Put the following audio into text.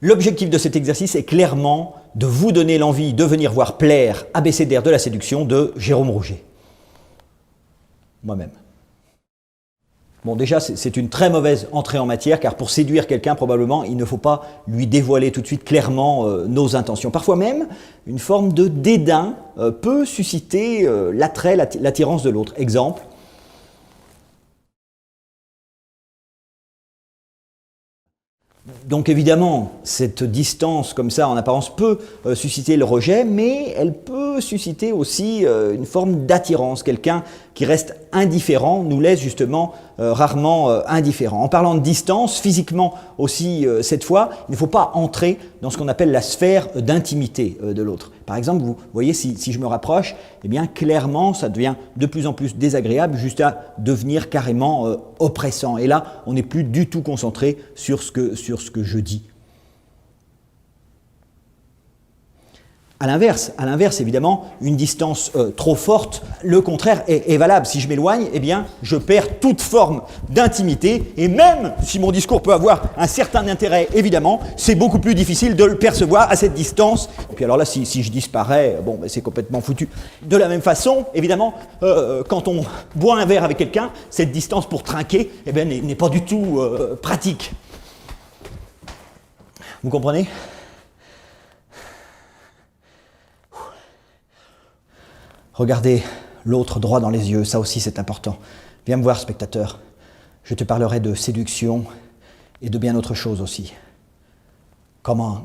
L'objectif de cet exercice est clairement de vous donner l'envie de venir voir plaire abécédaire de la séduction de Jérôme Rouget. Moi-même. Bon, déjà, c'est une très mauvaise entrée en matière, car pour séduire quelqu'un, probablement, il ne faut pas lui dévoiler tout de suite clairement nos intentions. Parfois même, une forme de dédain peut susciter l'attrait, l'attirance de l'autre. Exemple. Donc évidemment, cette distance comme ça en apparence peut susciter le rejet, mais elle peut susciter aussi une forme d'attirance. Quelqu'un qui reste indifférent nous laisse justement rarement indifférents. En parlant de distance, physiquement aussi cette fois, il ne faut pas entrer dans ce qu'on appelle la sphère d'intimité de l'autre. Par exemple, vous voyez, si je me rapproche, eh bien clairement ça devient de plus en plus désagréable jusqu'à devenir carrément oppressant. Et là, on n'est plus du tout concentré sur ce que je dis. À l'inverse, évidemment, une distance trop forte, le contraire est valable. Si je m'éloigne, eh bien, je perds toute forme d'intimité. Et même si mon discours peut avoir un certain intérêt, évidemment, c'est beaucoup plus difficile de le percevoir à cette distance. Et puis alors là, si je disparais, bon, ben, c'est complètement foutu. De la même façon, évidemment, quand on boit un verre avec quelqu'un, cette distance pour trinquer, eh bien, n'est pas du tout pratique. Vous comprenez ? Regardez l'autre droit dans les yeux, ça aussi c'est important. Viens me voir, spectateur. Je te parlerai de séduction et de bien autre chose aussi. Come on.